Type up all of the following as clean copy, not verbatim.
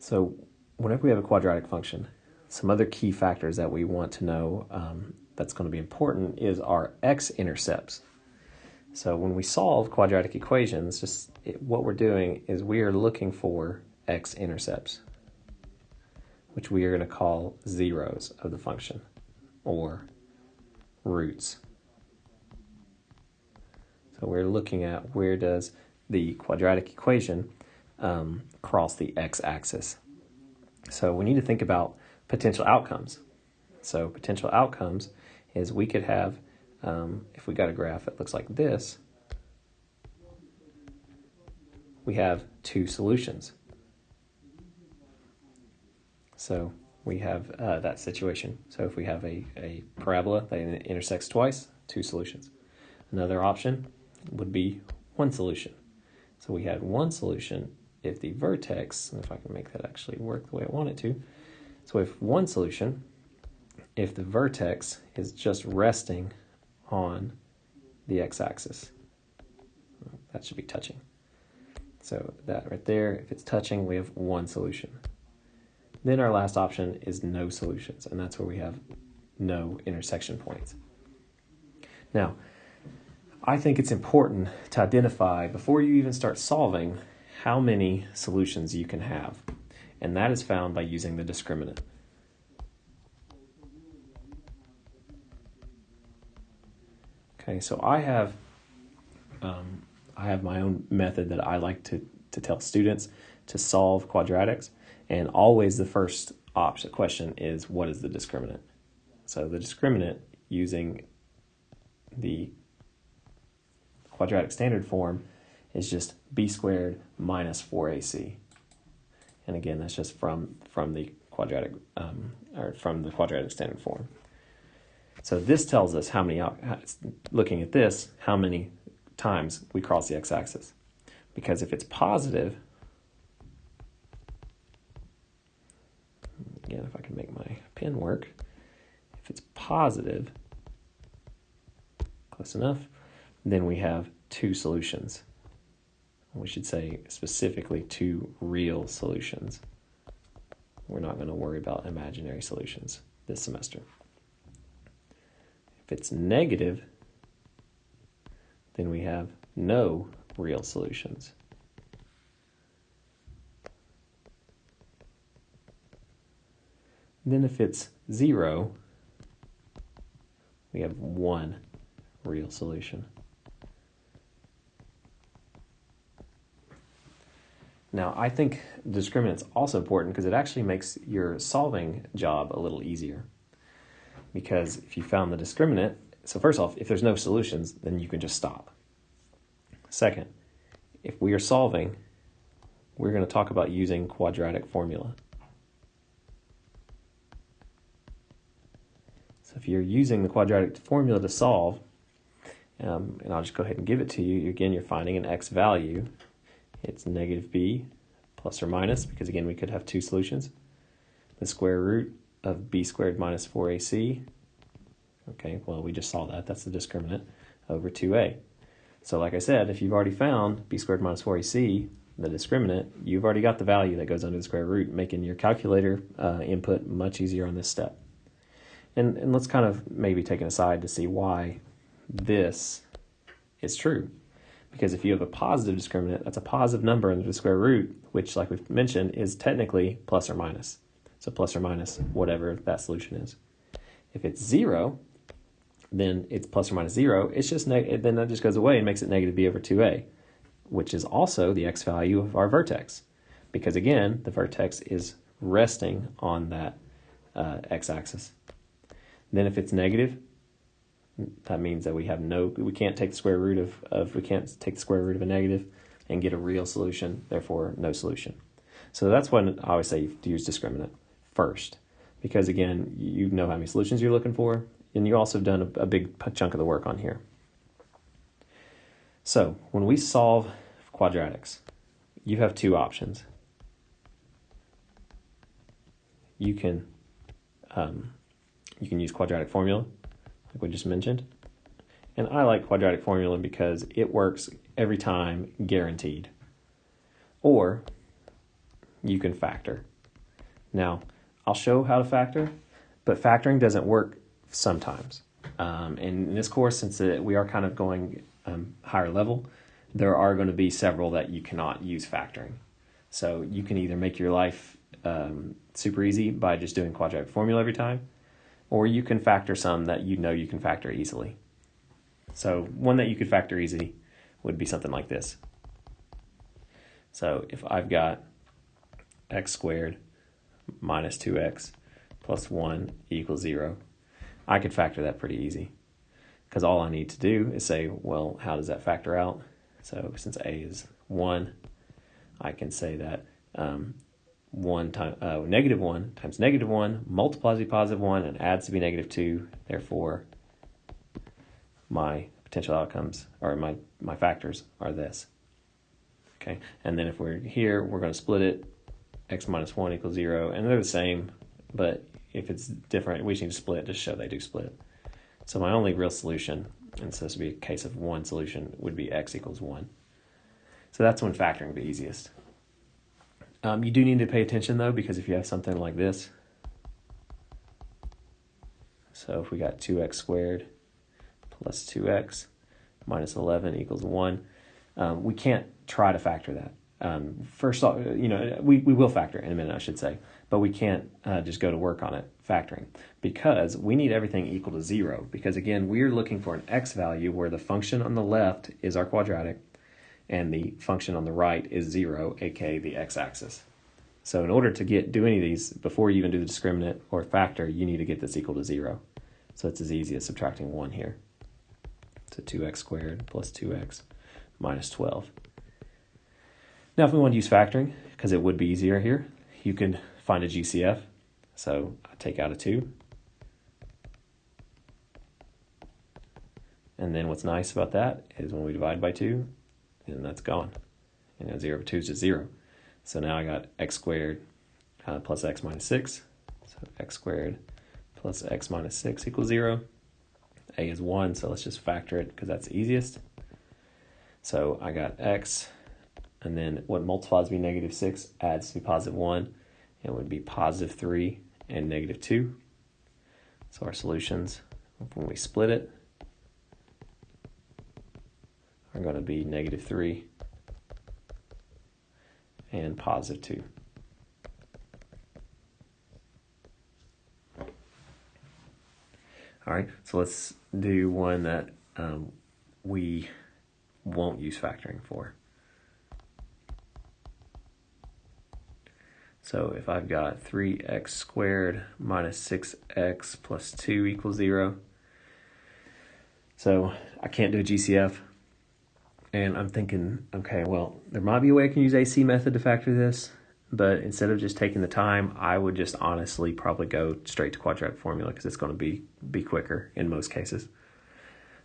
So whenever we have a quadratic function, some other key factors that we want to know that's going to be important is our x-intercepts. So when we solve quadratic equations, what we're doing is we are looking for x-intercepts, which we are going to call zeros of the function, or roots. So we're looking at where does the quadratic equation cross the x-axis. So we need to think about potential outcomes. So potential outcomes is we could have, if we got a graph that looks like this, we have two solutions. So we have that situation. So if we have a parabola that intersects twice, two solutions. Another option would be one solution. So we had one solution if the vertex, if I can make that actually work the way I want it to. So if one solution, if the vertex is just resting on the x-axis, that should be touching. So that right there, if it's touching, we have one solution. Then our last option is no solutions, and that's where we have no intersection points. Now, I think it's important to identify, before you even start solving, how many solutions you can have. And that is found by using the discriminant. Okay, so I have my own method that I like to tell students to solve quadratics, and always the first question is, what is the discriminant? So the discriminant, using the quadratic standard form, is just b squared minus 4ac. And again, that's just from the quadratic from the quadratic standard form. So this tells us how many, looking at this, how many times we cross the x-axis. Because if it's positive, again, if I can make my pen work, if it's positive, close enough, then we have two solutions. We should say specifically two real solutions. We're not going to worry about imaginary solutions this semester. If it's negative, then we have no real solutions. Then if it's 0, we have one real solution. Now, I think discriminant's also important because it actually makes your solving job a little easier. Because if you found the discriminant, so first off, if there's no solutions, then you can just stop. Second, if we are solving, we're going to talk about using quadratic formula. So if you're using the quadratic formula to solve, and I'll just go ahead and give it to you, again, you're finding an x value. It's negative b plus or minus, because again, we could have two solutions. The square root of b squared minus 4ac. Okay, well, we just saw that. That's the discriminant over 2a. So like I said, if you've already found b squared minus 4ac, the discriminant, you've already got the value that goes under the square root, making your calculator input much easier on this step. And let's kind of maybe take an aside to see why this is true. Because if you have a positive discriminant, that's a positive number under the square root, which, like we've mentioned, is technically plus or minus. So plus or minus whatever that solution is. If it's 0, then it's plus or minus 0. It's just then that just goes away and makes it negative b over 2a, which is also the x value of our vertex. Because again, the vertex is resting on that x-axis. Then if it's negative, that means that we can't take the square root of a negative and get a real solution, therefore no solution. So that's when I always say to use discriminant first, because again, you know how many solutions you're looking for, and you also have done a big chunk of the work on here. So when we solve quadratics, you have two options. You can use quadratic formula, like we just mentioned. And I like quadratic formula because it works every time, guaranteed. Or you can factor. Now, I'll show how to factor, but factoring doesn't work sometimes. And in this course, since we are kind of going higher level, there are going to be several that you cannot use factoring. So you can either make your life super easy by just doing quadratic formula every time, or you can factor some that you know you can factor easily. So one that you could factor easy would be something like this. So if I've got x squared minus 2x plus 1 equals 0, I could factor that pretty easy, because all I need to do is say, well, how does that factor out? So since a is 1, I can say that negative 1 times negative 1 multiplies to be positive 1 and adds to be negative 2. Therefore, my potential outcomes, or my factors, are this. Okay, and then if we're here, we're going to split it. X minus 1 equals 0, and they're the same, but if it's different, we just need to split to show they do split. So my only real solution, and it's supposed to be a case of one solution, would be x equals 1. So that's when factoring the easiest. You do need to pay attention, though, because if you have something like this, so if we got 2x squared plus 2x minus 11 equals 1, we can't try to factor that. First off, we will factor it in a minute, I should say, but we can't just go to work on it factoring, because we need everything equal to 0, because again, we're looking for an x value where the function on the left is our quadratic and the function on the right is 0, aka the x-axis. So in order to do any of these, before you even do the discriminant or factor, you need to get this equal to 0. So it's as easy as subtracting 1 here. So 2x squared plus 2x minus 12. Now, if we want to use factoring, because it would be easier here, you can find a GCF. So I take out a 2. And then what's nice about that is when we divide by 2, and that's gone. 0 over 2 is just 0. So now I got x squared plus x minus 6. So x squared plus x minus 6 equals 0. A is 1, so let's just factor it because that's the easiest. So I got x, and then what multiplies to be negative 6 adds to be positive 1. It would be positive 3 and negative 2. So our solutions, when we split it, are going to be negative 3 and positive 2. All right, so let's do one that we won't use factoring for. So if I've got 3x squared minus 6x plus 2 equals 0, so I can't do a GCF. And I'm thinking, okay, well, there might be a way I can use AC method to factor this, but instead of just taking the time, I would just honestly probably go straight to quadratic formula because it's going to be quicker in most cases.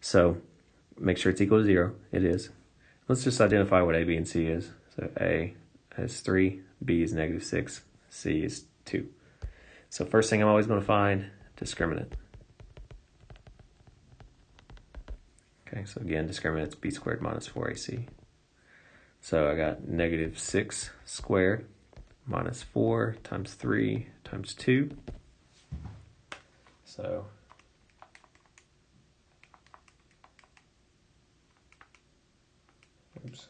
So make sure it's equal to 0. It is. Let's just identify what A, B, and C is. So A is 3, B is negative 6, C is 2. So first thing I'm always going to find, discriminant. Okay, so again, discriminant's b squared minus 4ac. So I got negative 6 squared minus 4 times 3 times 2. So oops,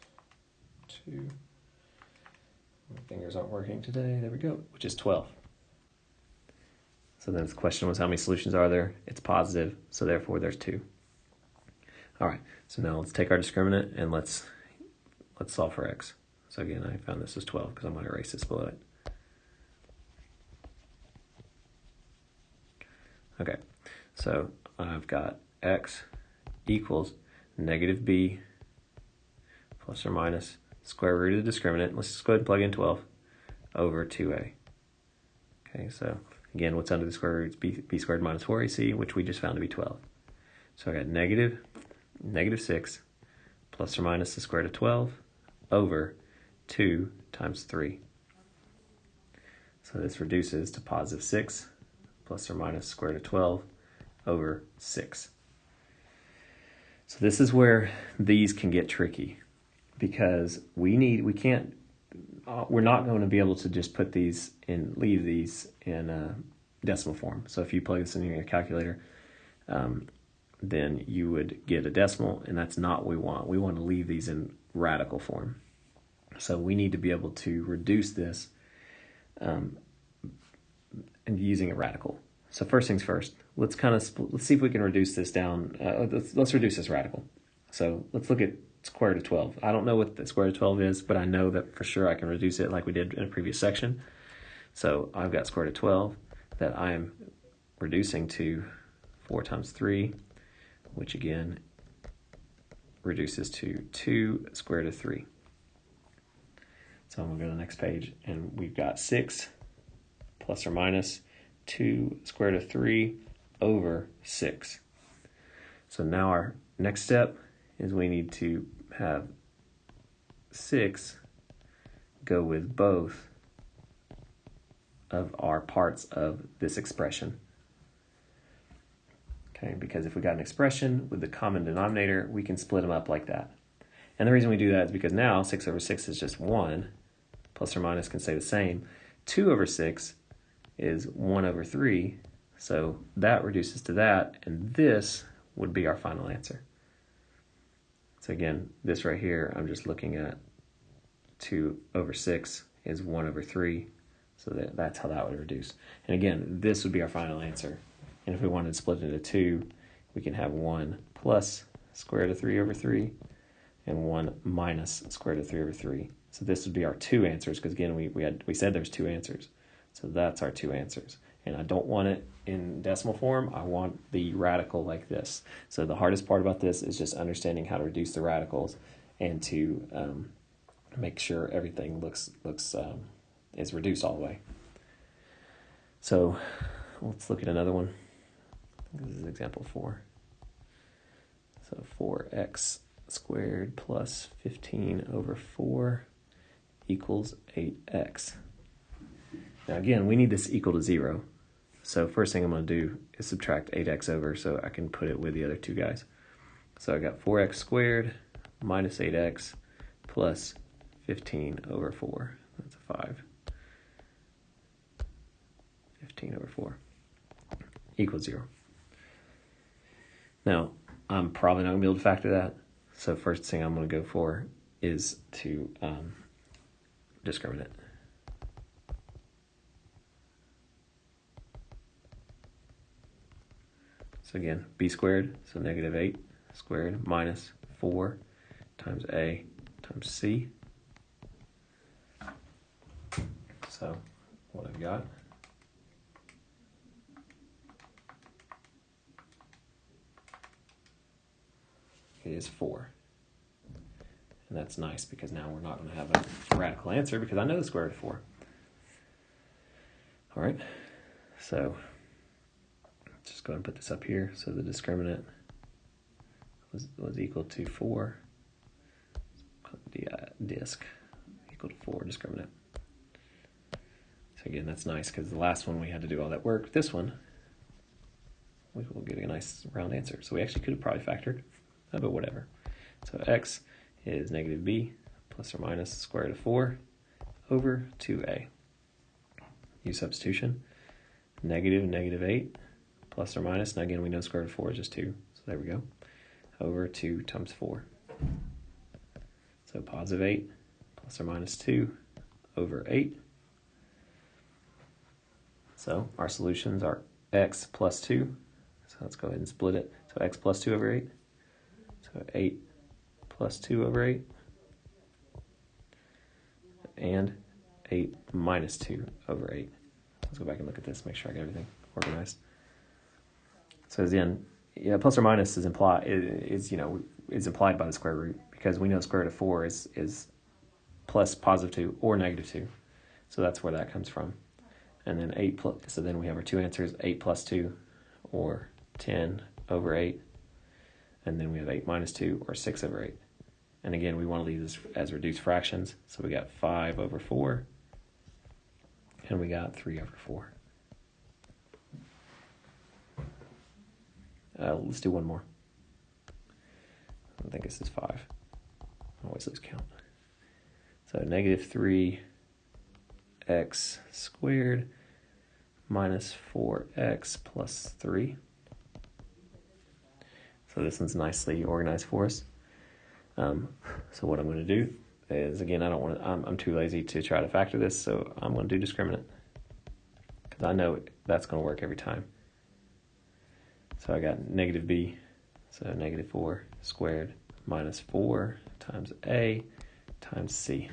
2. My fingers aren't working today. There we go, which is 12. So then the question was, how many solutions are there? It's positive, so therefore there's 2. All right, so now let's take our discriminant and let's solve for x. So again, I found this is 12 because I'm going to erase this below it. Okay, so I've got x equals negative b plus or minus square root of the discriminant. Let's just go ahead and plug in 12 over 2a. Okay, so again, what's under the square root is b squared minus 4ac, which we just found to be 12. So I got negative 6 plus or minus the square root of 12 over 2 times 3. So this reduces to positive 6 plus or minus square root of 12 over 6. So this is where these can get tricky, because we can't we're not going to be able to just put these in, leave these in decimal form. So if you plug this in your calculator, then you would get a decimal, and that's not what we want. We want to leave these in radical form. So we need to be able to reduce this and using a radical. So first things first, let's see if we can reduce this down. Let's reduce this radical. So let's look at square root of 12. I don't know what the square root of 12 is, but I know that for sure I can reduce it like we did in a previous section. So I've got square root of 12 that I am reducing to 4 times 3, which again reduces to 2 square root of 3. So I'm going to go to the next page, and we've got 6 plus or minus 2 square root of 3 over 6. So now our next step is we need to have 6 go with both of our parts of this expression. Okay, because if we got an expression with the common denominator, we can split them up like that. And the reason we do that is because now 6 over 6 is just 1, plus or minus can stay the same. 2 over 6 is 1 over 3, so that reduces to that, and this would be our final answer. So again, this right here, I'm just looking at 2 over 6 is 1 over 3, so that's how that would reduce. And again, this would be our final answer. And if we wanted to split it into 2, we can have 1 plus square root of 3 over 3 and 1 minus square root of 3 over 3. So this would be our 2 answers, because again, we said there's 2 answers. So that's our 2 answers. And I don't want it in decimal form. I want the radical like this. So the hardest part about this is just understanding how to reduce the radicals and to make sure everything is reduced all the way. So let's look at another one. This is example 4. So 4x squared plus 15 over 4 equals 8x. Now again, we need this equal to 0. So first thing I'm going to do is subtract 8x over so I can put it with the other two guys. So I got 4x squared minus 8x plus 15 over 4. That's a 5. 15 over 4 equals 0. Now, I'm probably not going to be able to factor that. So first thing I'm going to go for is to discriminate. So again, b squared, so negative 8 squared minus 4 times a times c. So what I've got is 4. And that's nice because now we're not going to have a radical answer because I know the square root of 4. All right, so just go ahead and put this up here. So the discriminant was equal to 4. Disk equal to 4 discriminant. So again, that's nice because the last one we had to do all that work. This one, we will get a nice round answer. So we actually could have probably factored, but whatever. So x is negative b plus or minus square root of 4 over 2a. Use substitution. Negative 8 plus or minus. Now again, we know square root of 4 is just 2. So there we go. Over 2 times 4. So positive 8 plus or minus 2 over 8. So our solutions are x plus 2. So let's go ahead and split it. So x plus 2 over 8. So 8 plus 2 over 8. And 8 minus 2 over 8. Let's go back and look at this, make sure I get everything organized. So again, plus or minus is implied by the square root because we know square root of 4 is plus positive 2 or negative 2. So that's where that comes from. And then 8 plus, so then we have our two answers, 8 plus 2 or 10 over 8. And then we have 8 minus 2 or 6 over 8. And again, we want to leave this as reduced fractions. So we got 5 over 4 and we got 3 over 4. Let's do one more. I think this is 5. I always lose count. So negative 3 x squared minus 4x plus 3. So this one's nicely organized for us. So what I'm going to do is, again, I'm too lazy to try to factor this, so I'm going to do discriminant, because I know that's going to work every time. So I got negative b, so negative 4 squared minus 4 times a times c.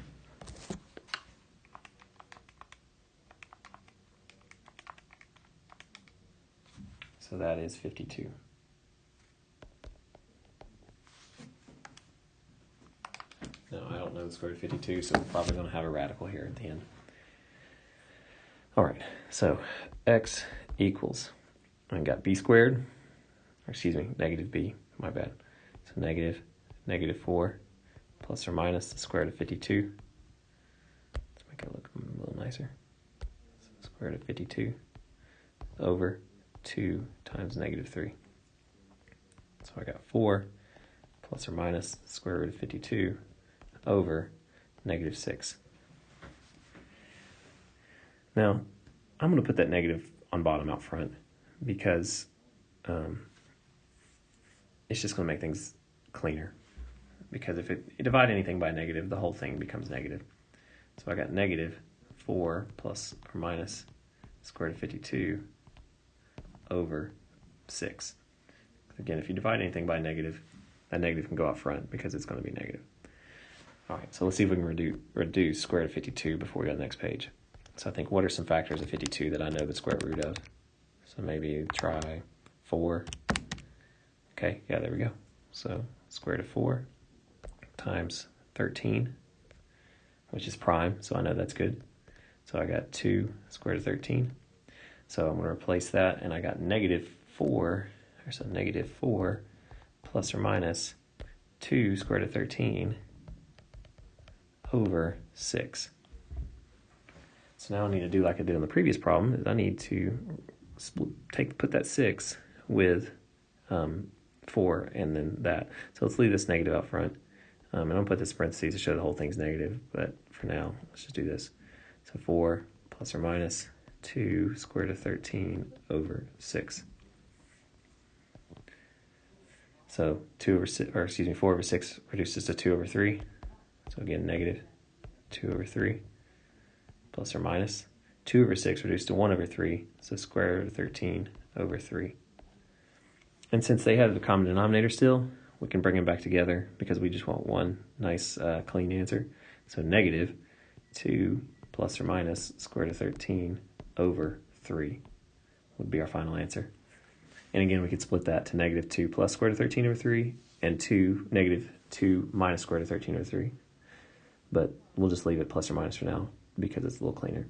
So that is 52. Now, I don't know the square root of 52, so we're probably going to have a radical here at the end. All right, so x equals, I got b squared, or excuse me, negative b, my bad. So negative 4 plus or minus the square root of 52. Let's make it look a little nicer. So square root of 52 over 2 times negative 3. So I got 4 plus or minus the square root of 52 over negative 6. Now, I'm going to put that negative on bottom out front because it's just going to make things cleaner. Because if you divide anything by negative, the whole thing becomes negative. So I got negative 4 plus or minus square root of 52 over 6. Again, if you divide anything by negative, that negative can go out front because it's going to be negative. All right, so let's see if we can reduce square root of 52 before we go to the next page. So I think, what are some factors of 52 that I know the square root of? So maybe try 4. Okay, yeah, there we go. So square root of 4 times 13, which is prime, so I know that's good. So I got 2 square root of 13. So I'm going to replace that, and I got negative 4, or so negative 4 plus or minus 2 square root of 13 over 6. So now I need to do like I did on the previous problem, is I need to put that 6 with 4 and then that. So let's leave this negative out front. And I'm going to put this in parentheses to show the whole thing's negative, but for now, let's just do this. So 4 plus or minus 2 square root of 13 over 6. So 4 over 6 reduces to 2 over 3. So again, negative 2 over 3 plus or minus 2 over 6 reduced to 1 over 3. So square root of 13 over 3. And since they have the common denominator still, we can bring them back together because we just want one nice clean answer. So negative 2 plus or minus square root of 13 over 3 would be our final answer. And again, we could split that to negative 2 plus square root of 13 over 3 and negative 2 minus square root of 13 over 3. But we'll just leave it plus or minus for now because it's a little cleaner.